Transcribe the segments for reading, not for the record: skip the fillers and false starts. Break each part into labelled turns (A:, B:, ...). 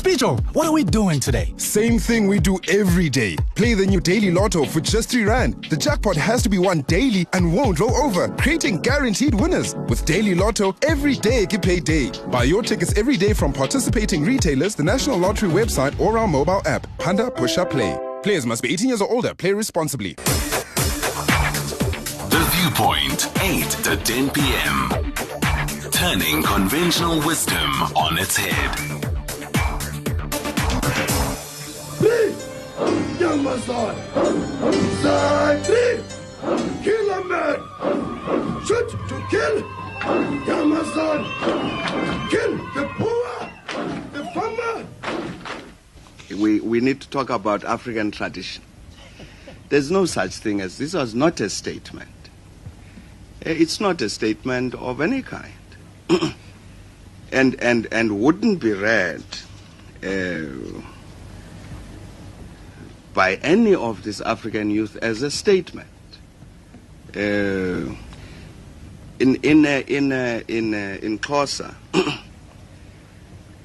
A: Spicho, what are we doing today?
B: Same thing we do every day. Play the new Daily Lotto for just R3. The jackpot has to be won daily and won't roll over, creating guaranteed winners. With Daily Lotto, every day can pay day. Buy your tickets every day from participating retailers, the National Lottery website, or our mobile app. Panda Push Up Play. Players must be 18 years or older. Play responsibly.
C: The Viewpoint, 8 to 10 p.m. Turning conventional wisdom on its head.
D: Young Mazan, side kill a man, shoot to kill. Young Mazan, kill the poor, the farmer.
E: We need to talk about African tradition. There's no such thing as this was not a statement. It's not a statement of any kind, and wouldn't be read by any of this African youth as a statement. In Xhosa,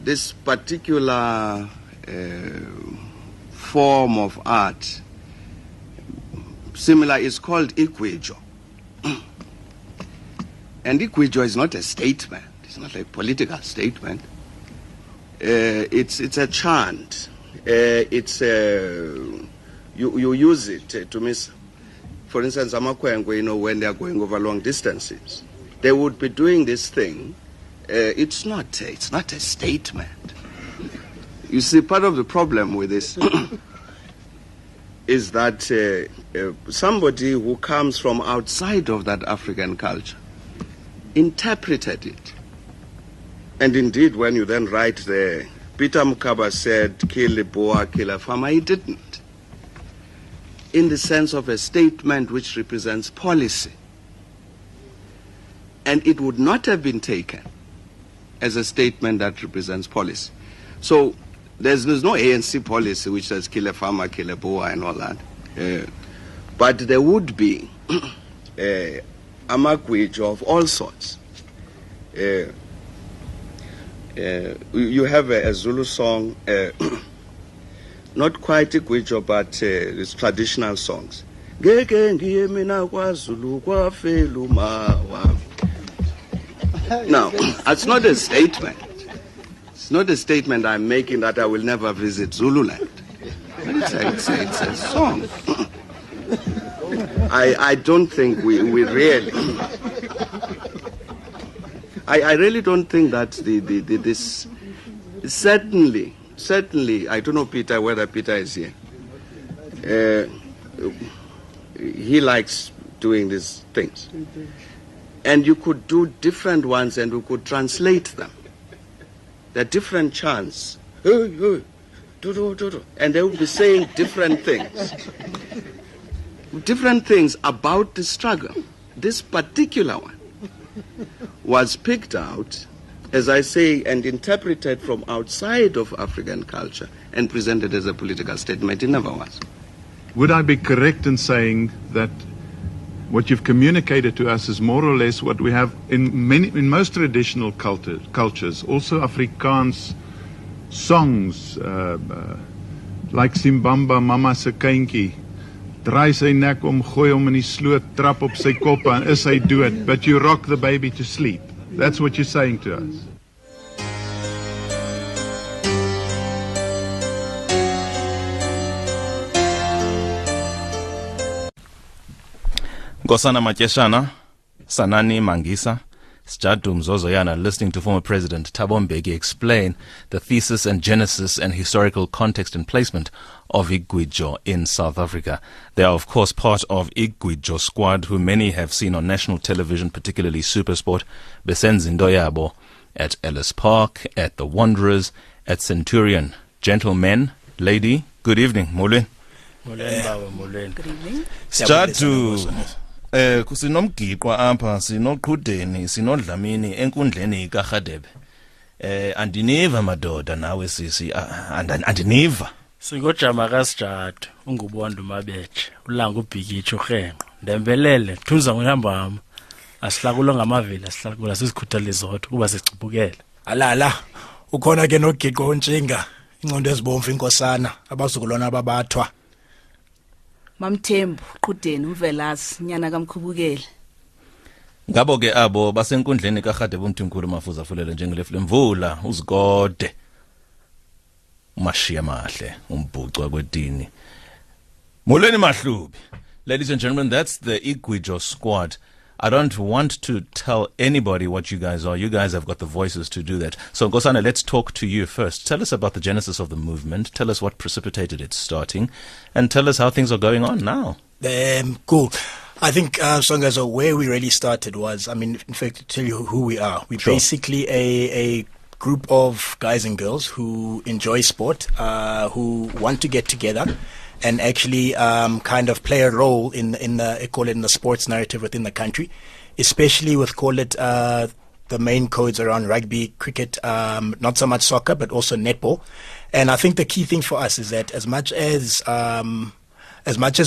E: this particular form of art, similar, is called Gwijo. And Gwijo is not a statement. It's not a political statement. It's a chant. You use it to miss. For instance, Amakwengwe, when they are going over long distances, they would be doing this thing. It's not a statement. You see, part of the problem with this is that somebody who comes from outside of that African culture interpreted it. And indeed, when you then write there, Peter Mukaba said, kill a boer, kill a farmer, he didn't. In the sense of a statement which represents policy. And it would not have been taken as a statement that represents policy. So there's no ANC policy which says kill a farmer, kill a boer and all that. But there would be Amagwijo of all sorts. You have a Zulu song, not quite a Gwijo, but it's traditional songs. Now, it's not a statement. It's not a statement I'm making that I will never visit Zululand. It's a song. I don't think we really... I really don't think that this... Certainly, I don't know Peter, whether Peter is here. He likes doing these things. And you could do different ones and we could translate them. There are different chants. And they will be saying different things. Different things about the struggle. This particular one was picked out, as I say, and interpreted from outside of African culture and presented as a political statement. It never was.
F: Would I be correct in saying that what you've communicated to us is more or less what we have in most traditional cultures, also Afrikaans songs, like Simbamba, Mama se kindjie, draai sy nek om, gooi hom in die sloot, trap op sy kop en is hy dood, but you rock the baby to sleep. That's what you're saying to us.
G: Gosana Matyeshana, Sanani Mangisa, Sijadu Mzozoyana, listening to former President Thabo Mbeki explain the thesis and genesis and historical context and placement of Gwijo in South Africa. They are, of course, part of Gwijo Squad, who many have seen on national television, particularly SuperSport, Besenzindo yabo at Ellis Park, at the Wanderers, at Centurion. Gentlemen, lady, good evening. Molweni.
H: Good evening.
G: Sijadu. Sinomgigwa apha, sinoqhudeni, sinodlamini enkundleni kaRhadebe. Andiniva madoda nawe sisi, andiniva.
H: Singojama kaSijadu, ungubonda Mabece, ulanga ubhikithi uhenqo. Ndembelele, thunza ngoyamba asihlakulwa ngamavila, asihlakula sizikhuthalela izodwa kuba sicubukela.
A: Alala, ukhona ke noGiqo ontshinga. Ngondo ezibomvu inkosana abazukulwana ababathwa.
I: Mamthembu Qhudeni uVelasi nyana kaMkhubukele.
G: Ngabo ke abo basenkundleni kaGade bomthunkhulu Mafuza Fulele njengelefle mvula uzigode. Mashiya mahle umbhucwa kwetini. Molweni Mahlubi. Ladies and gentlemen, that's the Gwijo Squad. I don't want to tell anybody what you guys are. You guys have got the voices to do that. So, Nkosana, let's talk to you first. Tell us about the genesis of the movement. Tell us what precipitated its starting. And tell us how things are going on now.
A: Cool. I think, Songezo, where we really started was, in fact, to tell you who we are. We're basically a group of guys and girls who enjoy sport, who want to get together and actually kind of play a role in the sports narrative within the country, especially with the main codes around rugby, cricket, not so much soccer, but also netball. And I think the key thing for us is that as much as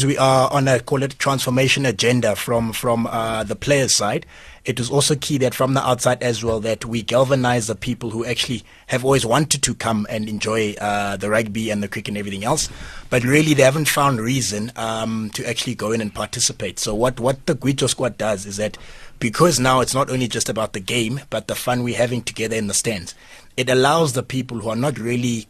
A: we are on a transformation agenda from the players' side, it is also key that from the outside as well that we galvanize the people who actually have always wanted to come and enjoy the rugby and the cricket and everything else, but really they haven't found reason to actually go in and participate. So what the Gwijo Squad does is that because now it's not only just about the game, but the fun we're having together in the stands, it allows the people who are not really,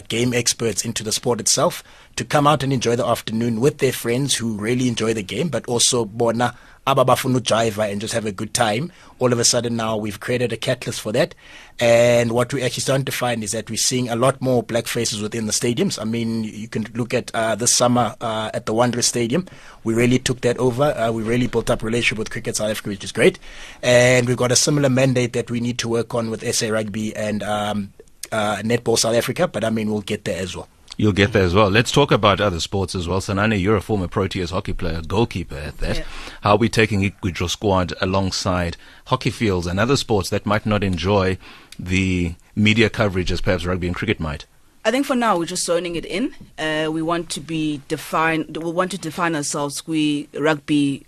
A: game experts into the sport itself to come out and enjoy the afternoon with their friends who really enjoy the game, but also bona ababafunu jiva and just have a good time. All of a sudden now we've created a catalyst for that. And what we're actually starting to find is that we're seeing a lot more black faces within the stadiums. You can look at this summer at the Wanderers Stadium. We really took that over. We really built up a relationship with Cricket South Africa, which is great. And we've got a similar mandate that we need to work on with SA Rugby and Netball South Africa. But we'll get there as well.
G: You'll get there as well. Let's talk about other sports as well. Sanani, you're a former Proteas hockey player, goalkeeper at that. Yeah. How are we taking Gwijo Squad alongside hockey fields and other sports that might not enjoy the media coverage as perhaps rugby and cricket might?
I: I think for now we're just zoning it in. We want to define ourselves. Rugby,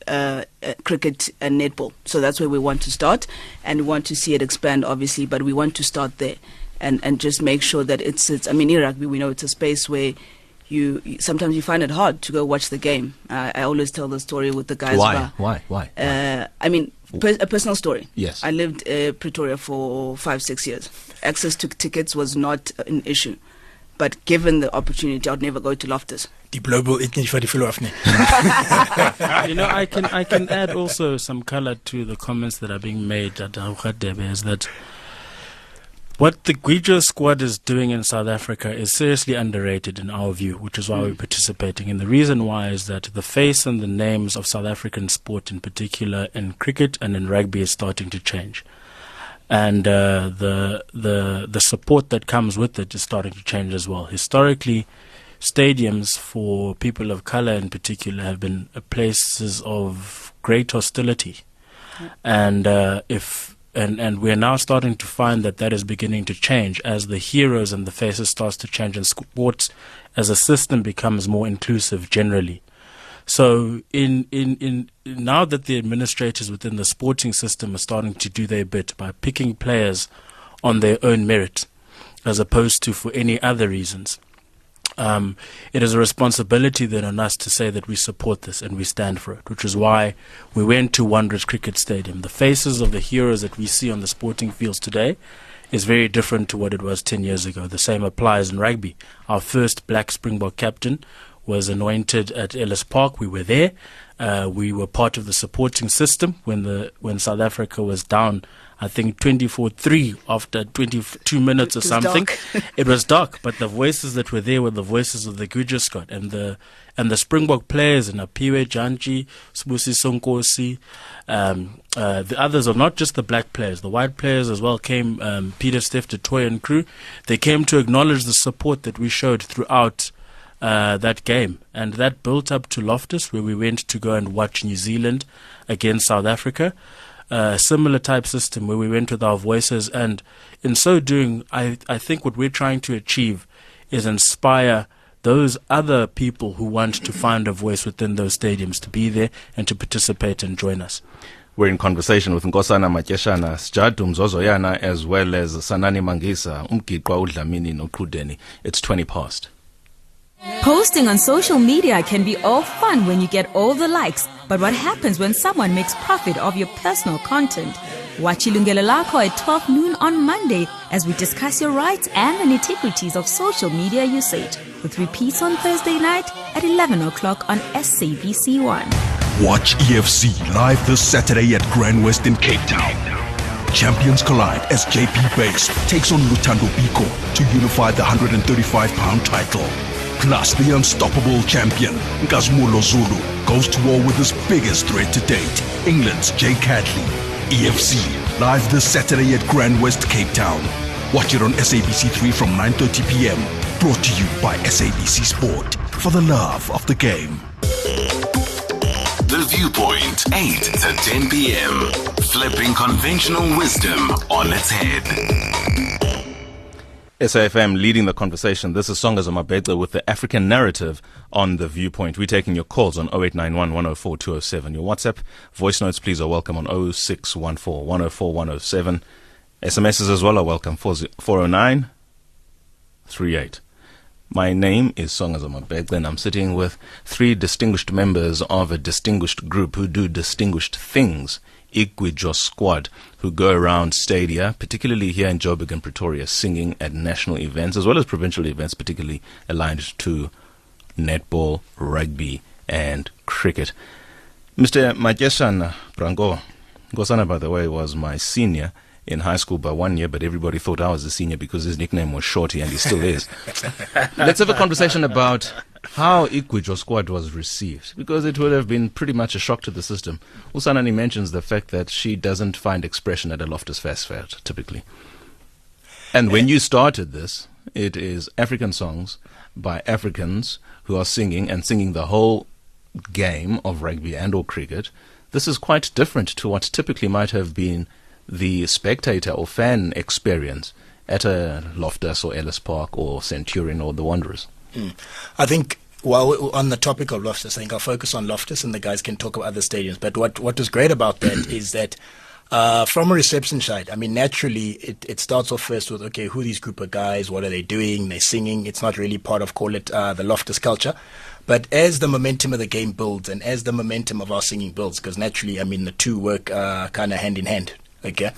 I: cricket, and netball. So that's where we want to start, and we want to see it expand, obviously. But we want to start there. And just make sure that it's in rugby we know it's a space where sometimes you find it hard to go watch the game. I always tell the story with the guys.
G: Why?
I: A personal story.
G: Yes.
I: I lived Pretoria for 5-6 years. Access to tickets was not an issue. But given the opportunity, I would never go to Loftus.
H: I can add also some color to the comments that are being made at Debe, is that what the Gwijo Squad is doing in South Africa is seriously underrated in our view, which is why we're participating. And the reason why is that the face and the names of South African sport, in particular in cricket and in rugby, is starting to change. And the support that comes with it is starting to change as well. Historically, stadiums for people of color in particular have been places of great hostility. And And we're now starting to find that is beginning to change as the heroes and the faces starts to change and sports as a system becomes more inclusive generally. So in now that the administrators within the sporting system are starting to do their bit by picking players on their own merit as opposed to for any other reasons, it is a responsibility then on us to say that we support this and we stand for it, which is why we went to Wanderers Cricket Stadium. The faces of the heroes that we see on the sporting fields today is very different to what it was 10 years ago. The same applies in rugby. Our first black Springbok captain was anointed at Ellis Park. We were there. We were part of the supporting system when South Africa was down, I think 24-3 after 22 minutes or something. It was dark, but the voices that were there were the voices of the Gwijo Squad and the Springbok players, and Apiwe Janji, Sbusi Sonkosi, the others are not just the black players, the white players as well came, Peter Steph, Toy and crew. They came to acknowledge the support that we showed throughout that game, and that built up to Loftus, where we went to go and watch New Zealand against South Africa. Similar type system where we went with our voices, and in so doing, I think what we're trying to achieve is inspire those other people who want to find a voice within those stadiums to be there and to participate and join us.
G: We're in conversation with Nkosana Matyeshana, Sjadu Mzozoyana, as well as Sanani Mangisa, Umgiqwa Udlamini Noqudeni. It's 20 past.
J: Posting on social media can be all fun when you get all the likes, but what happens when someone makes profit of your personal content? Watch Ilungelo Lakho at 12 noon on Monday as we discuss your rights and the nitty-gritties of social media usage, with repeats on Thursday night at 11 o'clock on SABC 1.
K: Watch EFC live this Saturday at Grand West in Cape Town. Champions collide as JP Base takes on Lutando Biko to unify the 135-pound title. Plus, the unstoppable champion, Nkazmulo Zulu, goes to war with his biggest threat to date, England's Jay Cadley. EFC, live this Saturday at Grand West, Cape Town. Watch it on SABC 3 from 9:30 p.m. Brought to you by SABC Sport, for the love of the game.
C: The Viewpoint, 8 to 10 p.m. Flipping conventional wisdom on its head.
G: SAfm leading the conversation. This is Songezo Mabece with the African narrative on The Viewpoint. We're taking your calls on 0891 104 207. Your WhatsApp voice notes, please, are welcome on 0614 104 107. SMSs as well are welcome, 40938. My name is Songezo Mabece, and I'm sitting with three distinguished members of a distinguished group who do distinguished things. Gwijo Squad, who go around stadia, particularly here in Joburg and Pretoria, singing at national events as well as provincial events, particularly aligned to netball, rugby, and cricket. Mr. Matyeshana Brango, Nkosana, by the way, was my senior in high school by 1 year, but everybody thought I was a senior because his nickname was Shorty, and he still is. Let's have a conversation about how Gwijo Squad was received, because it would have been pretty much a shock to the system. Usanani mentions the fact that she doesn't find expression at a Loftus Fest Fair, typically. And when you started this, it is African songs by Africans who are singing the whole game of rugby and or cricket. This is quite different to what typically might have been the spectator or fan experience at a Loftus or Ellis Park or Centurion or the Wanderers.
A: I think, while we're on the topic of Loftus, I think I'll focus on Loftus and the guys can talk about other stadiums. But what was great about that is that from a reception side, I mean, naturally, it starts off first with, okay, who are these group of guys? What are they doing? They're singing. It's not really part of, call it, the Loftus culture. But as the momentum of the game builds and as the momentum of our singing builds, because naturally, I mean, the two work kind of hand in hand, okay?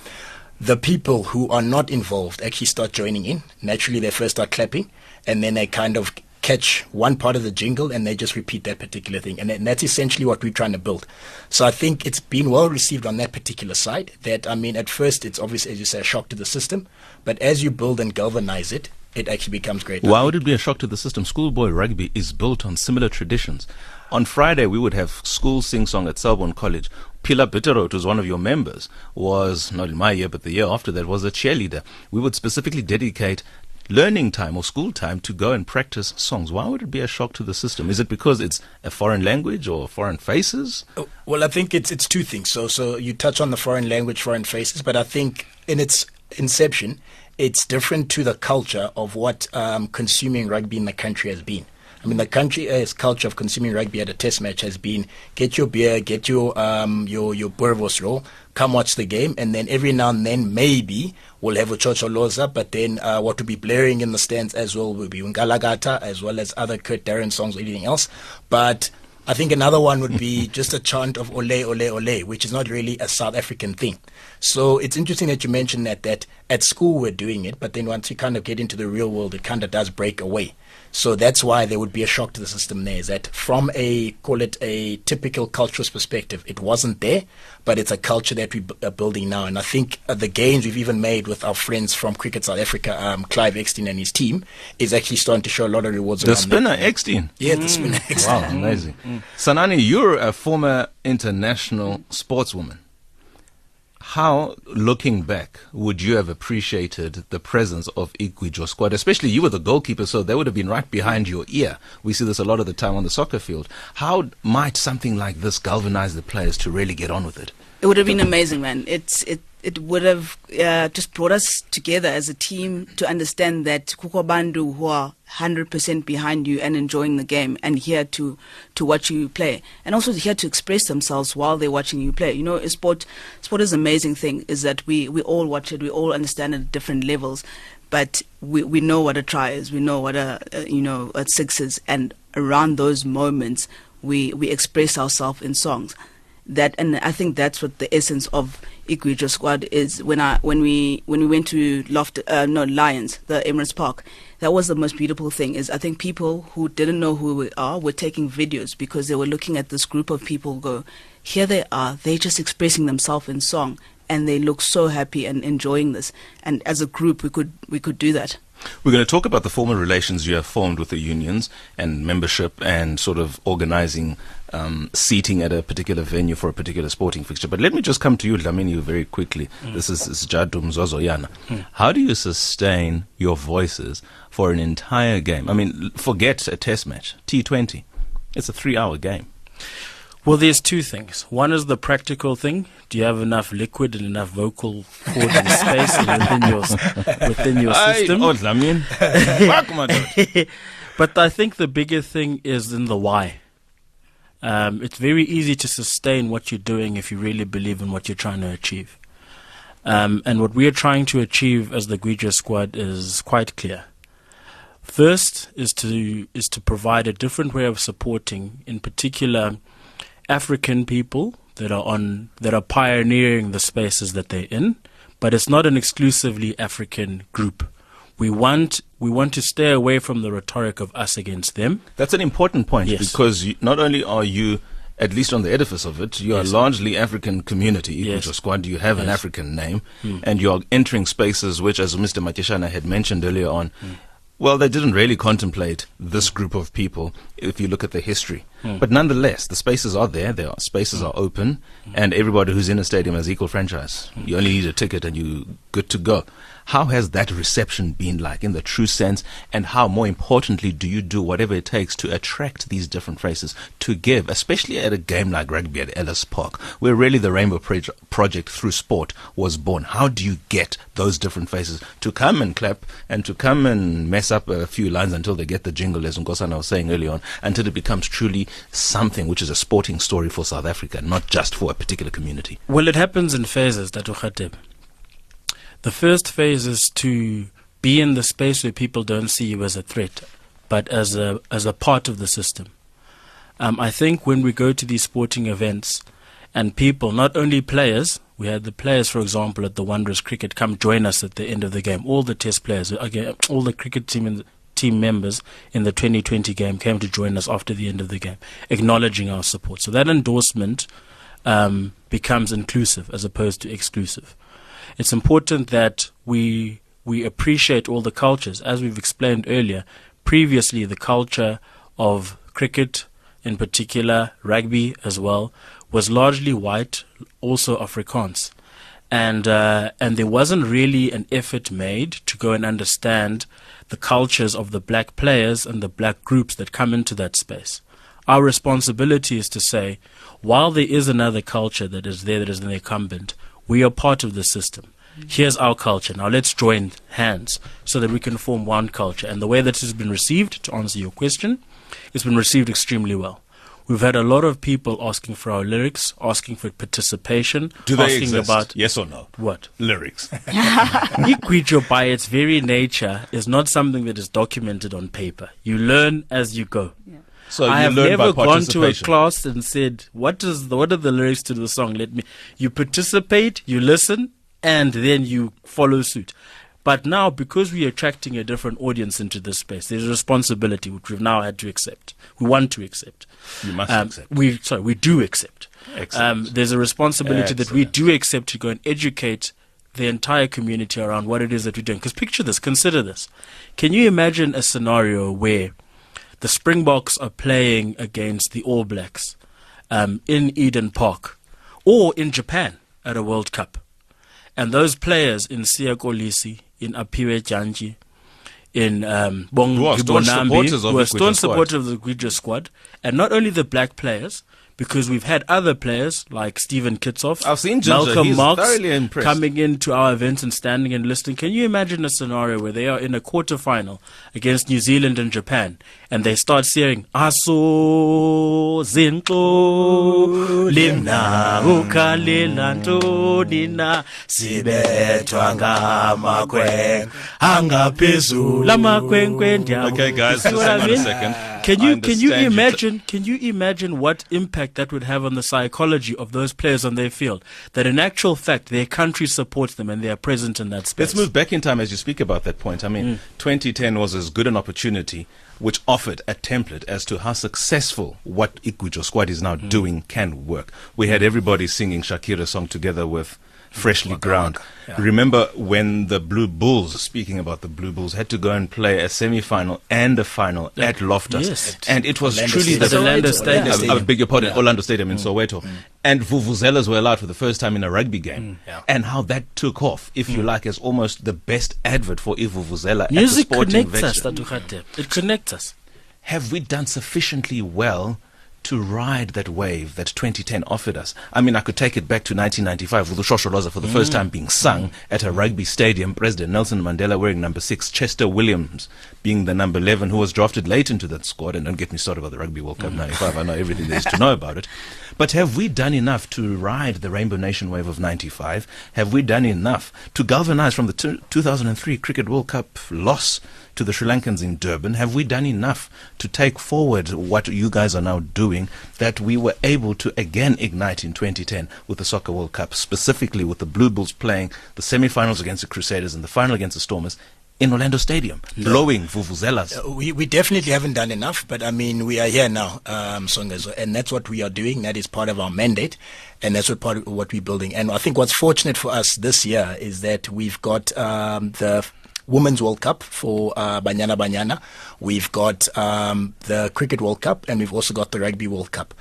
A: The people who are not involved actually start joining in. Naturally, they first start clapping, and then they kind of catch one part of the jingle and they just repeat that particular thing. And that's essentially what we're trying to build. So I think it's been well received on that particular side. That, I mean, at first it's obviously, as you say, a shock to the system. But as you build and galvanize it, it actually becomes great.
G: Why would it be a shock to the system? Schoolboy rugby is built on similar traditions. On Friday, we would have school sing-song at Selborne College. Pila Bitero, who was one of your members, was, not in my year, but the year after that, was a cheerleader. We would specifically dedicate learning time or school time to go and practice songs. Why would it be a shock to the system? Is it because it's a foreign language or foreign faces?
A: Well, I think it's two things. So you touch on the foreign language, foreign faces, but I think in its inception, it's different to the culture of what consuming rugby in the country has been. I mean, the country's culture of consuming rugby at a test match has been get your beer, get your Boerewors roll, come watch the game, and then every now and then maybe we'll have a Chocholoza, but then what will be blaring in the stands as well will be Ungalagata, as well as other Kurt Darren songs or anything else. But I think another one would be just a chant of Ole, Ole, Ole, which is not really a South African thing. So it's interesting that you mentioned that at school we're doing it, but then once you kind of get into the real world, it kind of does break away. So that's why there would be a shock to the system there, is that from call it a typical cultural perspective, it wasn't there, but it's a culture that we are building now. And I think the gains we've even made with our friends from Cricket South Africa, Clive Eckstein and his team, is actually starting to show a lot of rewards.
G: The spinner Eckstein?
A: Yeah, the spinner Eckstein.
G: Wow, amazing. Sanani, you're a former international sportswoman. How, looking back, would you have appreciated the presence of Gwijo Squad? Especially you were the goalkeeper, so they would have been right behind your ear. We see this a lot of the time on the soccer field. How might something like this galvanize the players to really get on with it?
I: It would have been amazing, man. it would have just brought us together as a team to understand that kukho bantu who are 100% behind you and enjoying the game and here to watch you play, and also here to express themselves while they're watching you play. You know, sport is an amazing thing, is that we all watch it, we all understand it at different levels, but we know what a try is, we know what a six is, and around those moments we express ourselves in songs. And I think that's what the essence of Gwijo Squad is. When we went to Lions, the Emirates Park, that was the most beautiful thing. Is I think people who didn't know who we are were taking videos because they were looking at this group of people go, here they are, they're just expressing themselves in song, and they look so happy and enjoying this. And as a group, we could do that.
G: We're going to talk about the formal relations you have formed with the unions and membership and sort of organizing seating at a particular venue for a particular sporting fixture. But let me just come to you, Dlamini, very quickly. This is Sjadu Mzozoyana. How do you sustain your voices for an entire game? I mean, forget a test match, T20. It's a 3-hour game.
H: Well, there's two things. One is the practical thing. Do you have enough liquid and enough vocal cords and space within your system? But I think the bigger thing is in the why. It's very easy to sustain what you're doing if you really believe in what you're trying to achieve. And what we are trying to achieve as the Gwijo Squad is quite clear. First is to provide a different way of supporting, in particular, African people that are pioneering the spaces that they're in, but it's not an exclusively African group. We want to stay away from the rhetoric of us against them.
G: That's an important point,
H: yes,
G: because not only are you, at least on the edifice of it, you are largely African community,
H: yes,
G: Gwijo Squad, you have an African name, and you are entering spaces which, as Mr. Matishana had mentioned earlier on, well, they didn't really contemplate this group of people if you look at the history. But nonetheless, the spaces are there, spaces are open, and everybody who's in a stadium has equal franchise. You only need a ticket and you're good to go. How has that reception been like in the true sense, and how, more importantly, do you do whatever it takes to attract these different faces to give, especially at a game like rugby at Ellis Park, where really the Rainbow Project through sport was born? How do you get those different faces to come and clap and to come and mess up a few lines until they get the jingle, as Nkosana was saying earlier on, until it becomes truly something which is a sporting story for South Africa, not just for a particular community?
H: Well, it happens in phases, Datu Khatib. The first phase is to be in the space where people don't see you as a threat, but as a part of the system. I think when we go to these sporting events and people, not only players, we had the players, for example, at the Wanderers Cricket come join us at the end of the game. All the test players, all the cricket team members in the 2020 game came to join us after the end of the game, acknowledging our support. So that endorsement becomes inclusive as opposed to exclusive. It's important that we appreciate all the cultures. As we've explained earlier, previously the culture of cricket, in particular rugby as well, was largely white, also Afrikaans. And there wasn't really an effort made to go and understand the cultures of the black players and the black groups that come into that space. Our responsibility is to say, while there is another culture that is there, that is an incumbent, we are part of the system. Here's our culture. Now let's join hands so that we can form one culture. And the way that has been received, to answer your question, it's been received extremely well. We've had a lot of people asking for our lyrics, asking for participation.
G: Do they
H: asking
G: exist?
H: About
G: yes or no?
H: What?
G: Lyrics.
H: Gwijo, by its very nature, is not something that is documented on paper. You learn as you go. Yeah.
G: So
H: I have
G: never
H: gone to a class and said, what are the lyrics to the song? You participate, you listen, and then you follow suit. But now, because we are attracting a different audience into this space, there's a responsibility which we've now had to accept. We want to accept.
G: You must accept.
H: We do accept.
G: Excellent.
H: There's a responsibility that we do accept to go and educate the entire community around what it is that we're doing. Because picture this, consider this. Can you imagine a scenario where the Springboks are playing against the All Blacks in Eden Park or in Japan at a World Cup? And those players in Siya Kolisi, in Apiwe Janji, in Bonambi, who are staunch supporters of the Gwijo Squad, and not only the black players, because we've had other players like Steven Kitsoff,
G: I've seen Ginger.
H: Malcolm
G: He's
H: Marks
G: thoroughly impressed.
H: coming into our events and standing and listening. Can you imagine a scenario where they are in a quarterfinal against New Zealand and Japan, and they start saying Aso Zinto Limna Ukalelanto Nina Sibetwanga Makwe Angapizu Lama Kwenkwendia.
G: Okay, guys,
H: See
G: just
H: what
G: hang
H: I
G: on a
H: mean?
G: second.
H: Can
G: I
H: you
G: understand
H: imagine what impact that would have on the psychology of those players on their field? That in actual fact their country supports them and they are present in that space.
G: Let's move back in time as you speak about that point. I mean, 2010 was as good an opportunity which offered a template as to how successful what Gwijo Squad is now doing can work. We had everybody singing Shakira's song together with Freshly Ground.
A: Yeah.
G: Remember when the Blue Bulls, speaking about the Blue Bulls, had to go and play a semi-final and a final at Loftus.
H: Yes.
G: And it was
A: Orlando
G: truly
A: Stadium.
H: Orlando Stadium.
G: I beg your pardon, Orlando Stadium in Soweto. And Vuvuzelas were allowed for the first time in a rugby game. And how that took off, if you like, as almost the best advert for Vuvuzela
H: Music
G: at the sporting
H: connects us,
G: venture.
H: Tatukate. It connects us.
G: Have we done sufficiently well to ride that wave that 2010 offered us? I mean, I could take it back to 1995 with the Shosholoza for the first time being sung at a rugby stadium. President Nelson Mandela wearing number 6, Chester Williams being the number 11, who was drafted late into that squad. And don't get me started about the Rugby World Cup 95. I know everything there is to know about it. But have we done enough to ride the Rainbow Nation wave of 95? Have we done enough to galvanize from the 2003 Cricket World Cup loss to the Sri Lankans in Durban? Have we done enough to take forward what you guys are now doing that we were able to again ignite in 2010 with the Soccer World Cup, specifically with the Blue Bulls playing the semi-finals against the Crusaders and the final against the Stormers in Orlando Stadium, blowing vuvuzelas?
A: We definitely haven't done enough, but I mean, we are here now, Songezo, and that's what we are doing. That is part of our mandate, and that's what part of what we're building. And I think what's fortunate for us this year is that we've got the Women's World Cup for Banyana Banyana. We've got the Cricket World Cup, and we've also got the Rugby World Cup.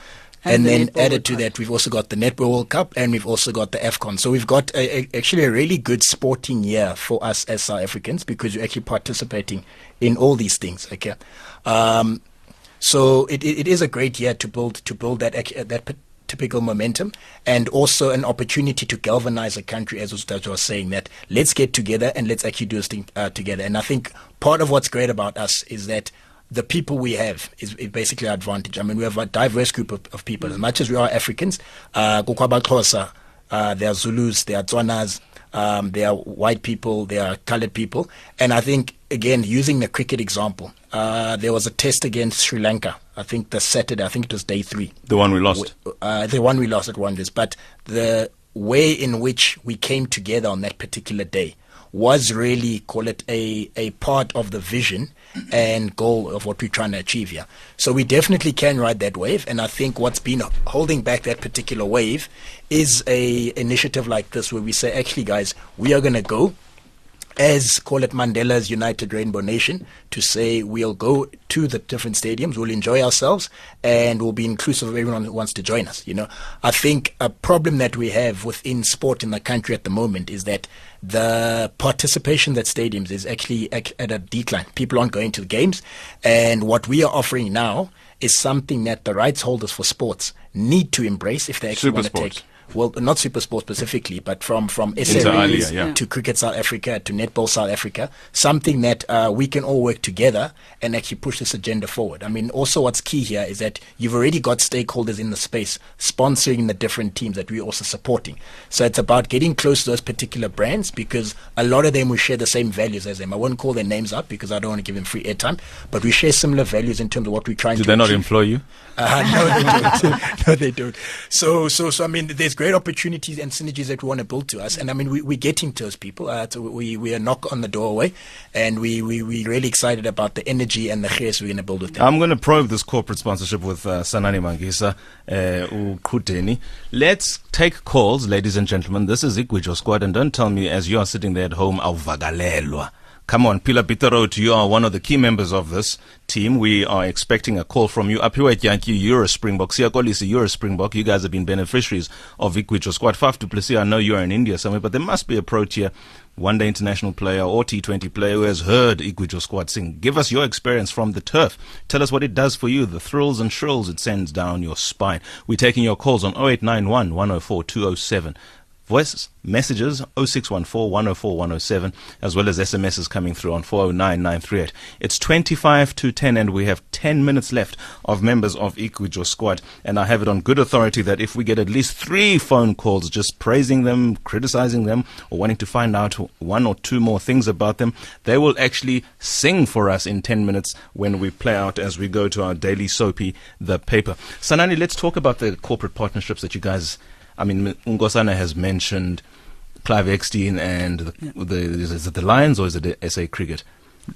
A: And then added to that, we've also got the Netball World Cup, and we've also got the AFCON. So we've got actually a really good sporting year for us as South Africans, because we're actually participating in all these things. Okay, so it is a great year to build that typical momentum, and also an opportunity to galvanize a country, as I was saying, that let's get together and let's actually do this thing together. And I think part of what's great about us is that the people we have is basically our advantage. I mean, we have a diverse group of people. As much as we are Africans, there are Zulus, there are Tswanas, there are white people, there are colored people. And I think, again, using the cricket example, there was a test against Sri Lanka, I think the Saturday, I think it was day 3.
G: The one we lost.
A: The one we lost at Wonders. But the way in which we came together on that particular day was really, call it, a part of the vision and goal of what we're trying to achieve here. So we definitely can ride that wave, and I think what's been holding back that particular wave is a initiative like this, where we say, actually guys, we are going to go as, call it, Mandela's United Rainbow Nation, to say we'll go to the different stadiums, we'll enjoy ourselves, and we'll be inclusive of everyone who wants to join us. You know, I think a problem that we have within sport in the country at the moment is that the participation at stadiums is actually at a decline. People aren't going to the games, and what we are offering now is something that the rights holders for sports need to embrace if they actually want to take. Well, not Super Sport specifically, but from SAfm to Cricket South Africa to Netball South Africa, something that we can all work together and actually push this agenda forward. I mean, also what's key here is that you've already got stakeholders in the space sponsoring the different teams that we're also supporting. So it's about getting close to those particular brands, because a lot of them will share the same values as them. I won't call their names up because I don't want to give them free airtime, but we share similar values in terms of what we're trying to achieve.
G: Do they not employ you?
A: No, they don't. No, they don't. So I mean, there's great opportunities and synergies that we want to build to us, and I mean, we're getting to those people. So we are knock on the doorway, and we're really excited about the energy and the shares we're going to build with them.
G: I'm going to probe this corporate sponsorship with Sanani Mangisa, Ukuteni. Let's take calls, ladies and gentlemen. This is Gwijo Squad, and don't tell me as you are sitting there at home, awuvagalelwa Come on, Pilar Bitterot, you are one of the key members of this team. We are expecting a call from you. Apiwa Yankee, you're a Springbok. Siyakolisi, you're a Springbok. You guys have been beneficiaries of Gwijo Squad. Faf du Plessis, I know you are in India somewhere, but there must be a pro-tier one-day international player or T20 player who has heard Gwijo Squad sing. Give us your experience from the turf. Tell us what it does for you, the thrills and shrills it sends down your spine. We're taking your calls on 0891 104 207. Voice messages 0614 104 107, as well as SMSs coming through on 409938. It's 25 to 10 and we have 10 minutes left of members of Gwijo Squad, and I have it on good authority that if we get at least 3 phone calls just praising them, criticizing them, or wanting to find out 1 or 2 more things about them, they will actually sing for us in 10 minutes when we play out as we go to our daily soapy, The Paper. Sanani, let's talk about the corporate partnerships that you guys, I mean, Ngosana has mentioned Clive Eckstein and is it the Lions or is it the SA Cricket?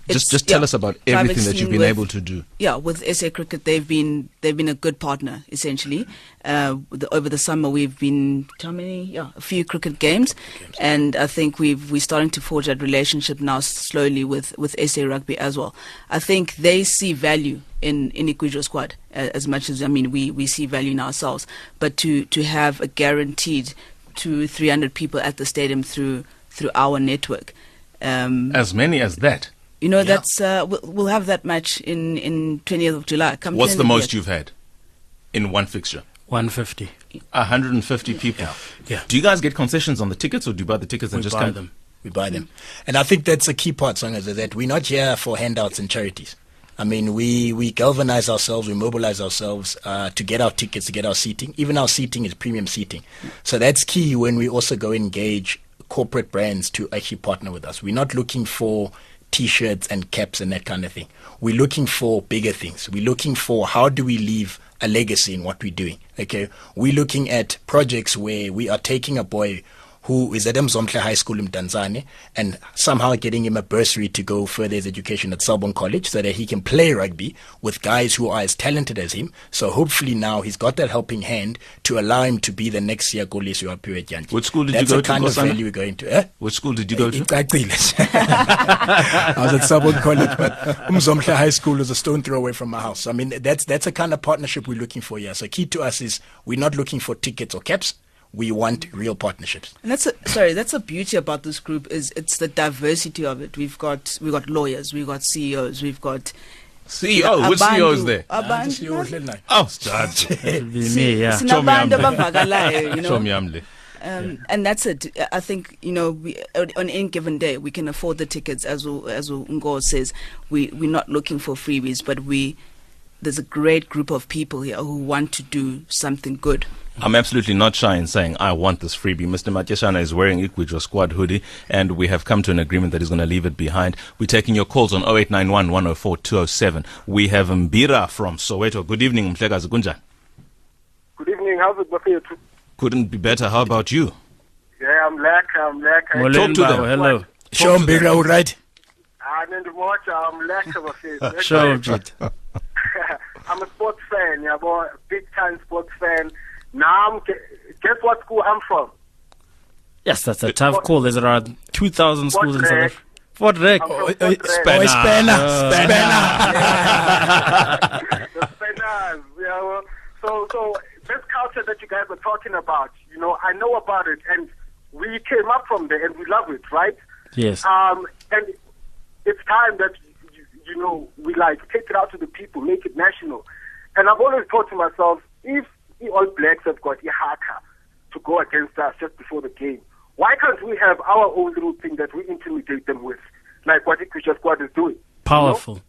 G: Just tell us about everything that you've been able to do.
I: Yeah, with SA Cricket, they've been a good partner essentially. Over the summer, we've been a few cricket games, and I think we're starting to forge that relationship now slowly with SA Rugby as well. I think they see value in Gwijo Squad as much as we see value in ourselves. But to have a guaranteed 200-300 people at the stadium through our network,
G: as many as that.
I: That's we'll have that match in 20th of July.
G: What's the most you've had in one fixture?
H: 150.
G: 150 people.
H: Yeah.
G: Do you guys get concessions on the tickets, or do you buy the tickets and just
A: buy them? We buy them, and I think that's a key part, Songezo, that we're not here for handouts and charities. I mean, we galvanize ourselves, we mobilize ourselves to get our tickets, to get our seating. Even our seating is premium seating, so that's key when we also go engage corporate brands to actually partner with us. We're not looking for T-shirts and caps and that kind of thing. We're looking for bigger things. We're looking for how do we leave a legacy in what we're doing. Okay, we're looking at projects where we are taking a boy who is at Mzomhle High School in Tanzania and somehow getting him a bursary to go further his education at Selborne College so that he can play rugby with guys who are as talented as him. So hopefully now he's got that helping hand to allow him to be the next Siyakolisi or Apiwa Yankee.
G: Which school did you go to?
A: That's the kind of value we're going to.
G: Which school did you go to?
A: I was at Selborne College, but Mzomhle High School is a stone throw away from my house. I mean, that's the kind of partnership we're looking for here. So key to us is we're not looking for tickets or caps. We want real partnerships.
I: And that's a beauty about this group is it's the diversity of it. We've got lawyers, we've got CEOs, we've got
G: CEO. Which CEO is there?
A: Oh,
G: start.
H: Me, yeah.
I: And that's it. I think we, on any given day we can afford the tickets. As Ngo says, we're not looking for freebies, but there's a great group of people here who want to do something good.
G: I'm absolutely not shy in saying I want this freebie. Mr. Mateshana is wearing Gwijo Squad hoodie, and we have come to an agreement that he's going to leave it behind. We're taking your calls on 0891 104 207. We have Mbira from Soweto. Good evening, Mhlekazi Kunjani.
L: Good evening. How's it going?
G: Couldn't be better. How about you?
L: Yeah, I'm lack.
G: Talk to them.
H: Hello.
A: Show Mbira, all right?
L: I'm lack.
H: Show it.
L: I'm a sports fan, big time sports fan. Now, guess what school I'm from?
H: Yes, that's a tough call. There's around 2,000 schools in South Africa. Fort Rec.
A: Spanner.
L: The Spanners. So this culture that you guys are talking about, I know about it, and we came up from there, and we love it, right?
H: Yes.
L: And it's time that we take it out to the people, make it national. And I've always thought to myself, if the All Blacks have got a haka to go against us just before the game, why can't we have our own little thing that we intimidate them with, like what the Gwijo Squad is doing?
H: Powerful.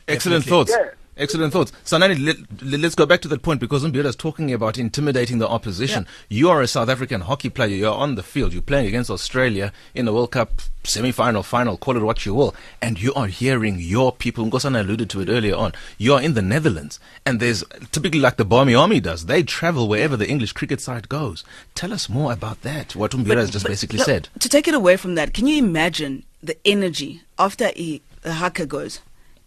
G: Excellent thoughts.
L: Yeah.
G: Excellent thoughts. Sanani, let's go back to that point because Mbira is talking about intimidating the opposition. Yeah. You are a South African hockey player. You're on the field. You're playing against Australia in the World Cup semi-final, final, call it what you will. And you are hearing your people. Ngosana alluded to it earlier on. You are in the Netherlands. And there's typically like the Barmy Army does. They travel wherever the English cricket side goes. Tell us more about that, what Mbira has just basically said.
I: To take it away from that, can you imagine the energy after the haka goes?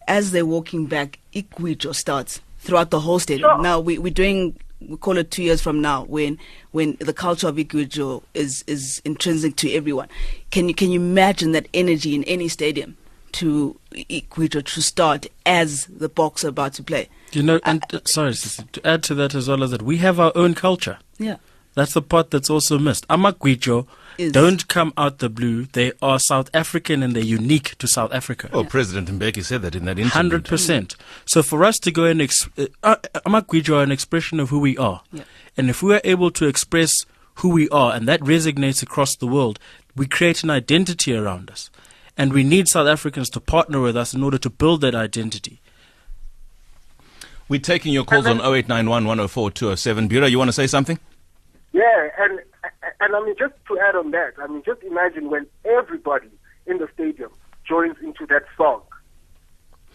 I: As they're walking back, Gwijo starts throughout the whole stadium. Sure. Now we're doing we call it 2 years from now, when the culture of Gwijo is intrinsic to everyone. Can you imagine that energy in any stadium to Gwijo to start as the Boks are about to play?
H: Sorry, Sissy, to add to that as well as that we have our own culture.
I: Yeah.
H: That's the part that's also missed. Gwijo don't come out the blue. They are South African and they're unique to South Africa.
G: Oh, President Mbeki said that in that interview.
H: 100%. So for us to go and Gwijo are an expression of who we are.
I: Yeah.
H: And if we are able to express who we are, and that resonates across the world, we create an identity around us. And we need South Africans to partner with us in order to build that identity.
G: We're taking your calls on 0891 104 207. Bura, you want to say something?
L: Yeah, and I mean, just to add on that, I mean, just imagine when everybody in the stadium joins into that song.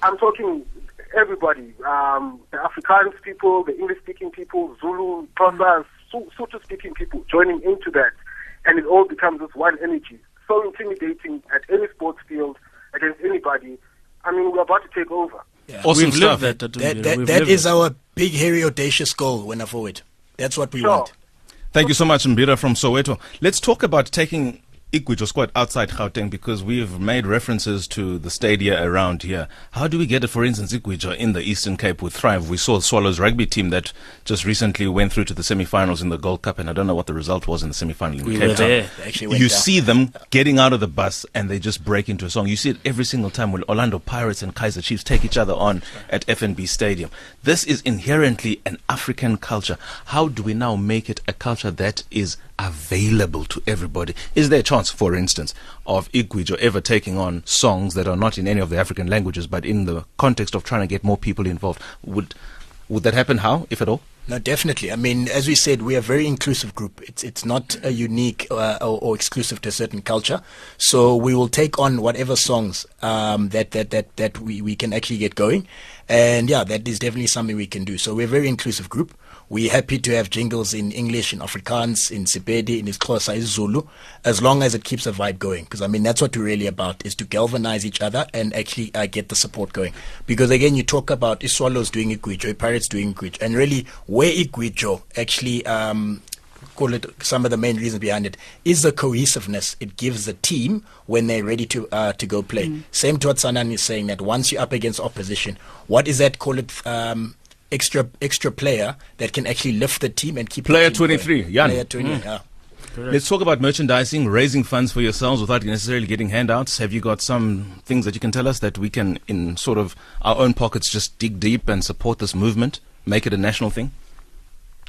L: I'm talking everybody, the Afrikaans people, the English-speaking people, Zulu, Xhosa, Sotho-speaking people joining into that, and it all becomes this one energy. So intimidating at any sports field against anybody. I mean, we're about to take over.
A: Yeah.
G: Awesome stuff.
A: That is our big, hairy, audacious goal when I forward. That's what we want.
G: Thank you so much, Mbira from Soweto. Let's talk about taking Gwijo Squad outside Gauteng, because we've made references to the stadia around here. How do we get it, for instance, Gwijo in the Eastern Cape with Thrive? We saw the Swallows rugby team that just recently went through to the semi-finals in the Gold Cup, and I don't know what the result was in the semi-final in Cape Town. You see them getting out of the bus and they just break into a song. You see it every single time when Orlando Pirates and Kaizer Chiefs take each other on at FNB Stadium. This is inherently an African culture. How do we now make it a culture that is available to everybody? Is there a chance, for instance, of Gwijo ever taking on songs that are not in any of the African languages, but in the context of trying to get more people involved? Would that happen? How, if at all?
A: No, definitely. I mean, as we said, we are a very inclusive group. It's not a unique or exclusive to a certain culture. So we will take on whatever songs that we can actually get going. And yeah, that is definitely something we can do. So we're a very inclusive group. We're happy to have jingles in English, in Afrikaans, in Sepedi, in Xhosa, in Zulu, as long as it keeps a vibe going. Because, I mean, that's what we're really about, is to galvanize each other and actually get the support going. Because, again, you talk about Swallows doing Gwijo, Pirates doing Gwijo, and really where Gwijo actually, call it some of the main reasons behind it, is the cohesiveness it gives the team when they're ready to go play. Same to what Sanani is saying, that once you're up against opposition, what is that, call it... extra player that can actually lift the team and keep
G: player
A: the team
G: 23
A: going.
G: Jan.
A: Player 23 yeah.
G: Let's talk about merchandising, raising funds for yourselves without necessarily getting handouts. Have you got some things that you can tell us that we can, in sort of our own pockets, just dig deep and support this movement, make it a national thing?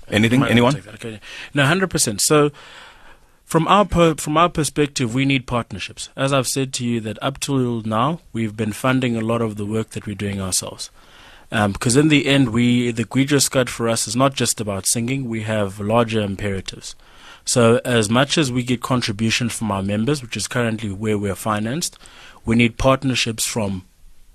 G: Anything? Anyone?
H: Okay. No, 100%. So from our perspective, we need partnerships. As I've said to you, that up till now, we've been funding a lot of the work that we're doing ourselves. Because in the end, the Gwijo Squad for us is not just about singing. We have larger imperatives. So as much as we get contributions from our members, which is currently where we're financed, we need partnerships from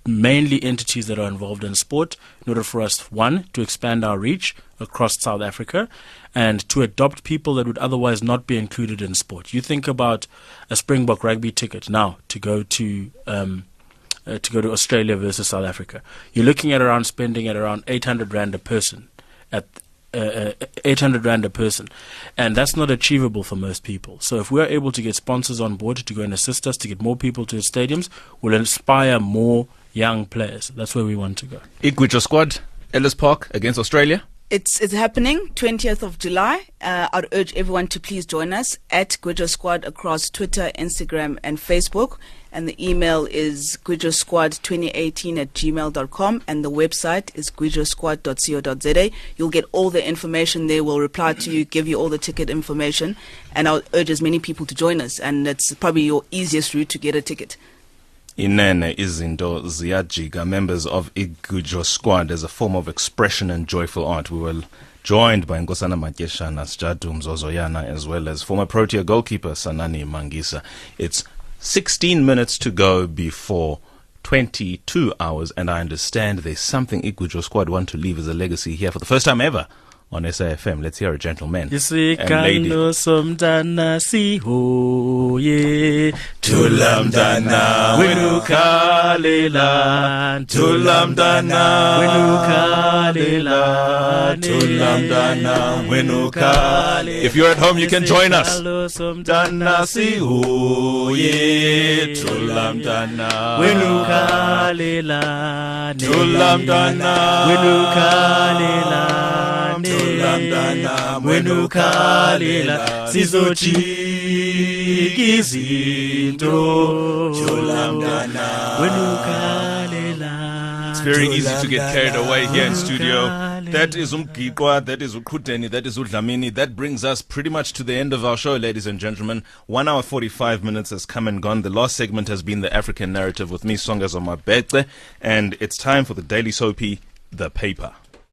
H: mainly entities that are involved in sport in order for us, one, to expand our reach across South Africa and to adopt people that would otherwise not be included in sport. You think about a Springbok rugby ticket now to go to Australia versus South Africa. You're looking at spending at around 800 Rand a person, at 800 Rand a person. And that's not achievable for most people. So if we're able to get sponsors on board to go and assist us to get more people to the stadiums, we'll inspire more young players. That's where we want to go.
G: Gwijo Squad, Ellis Park against Australia.
I: It's happening 20th of July. I'd urge everyone to please join us at Gwijo Squad across Twitter, Instagram, and Facebook. And the email is gwijosquad2018@gmail.com, and the website is gwijosquad.co.za. You'll get all the information there. We'll reply to you, give you all the ticket information, and I'll urge as many people to join us. And it's probably your easiest route to get a ticket.
G: Inene izinto ziyajika, members of Gwijo Squad, as a form of expression and joyful art. We were joined by Nkosana Matyeshana, Sjadu Mzozoyana, as well as former Protea goalkeeper Sanani Mangisa. It's 16 minutes to go before 22 hours, and I understand there's something Gwijo Squad want to leave as a legacy here for the first time ever on SAfm. Let's hear a gentleman and lady.
H: Isikalo somdana sihoye tulamdana wenukhalela tulamdana wenukhalela tulamdana wenukhalela.
G: If you're at home, you can join us.
H: Somdana sihoye tulamdana wenukhalela
G: tulamdana
H: wenukhalela
G: tulamdana
H: wenukhalela sizojika izinto tulamdana wenukhalela.
G: It's very easy to get carried away here in studio. That is Gwijo, that is Ukhuteni, that is Udlamini. That brings us pretty much to the end of our show, ladies and gentlemen. 1 hour 45 minutes has come and gone. The last segment has been the African Narrative with me, Songezo Mabece, and it's time for the Daily Soapy, The Paper.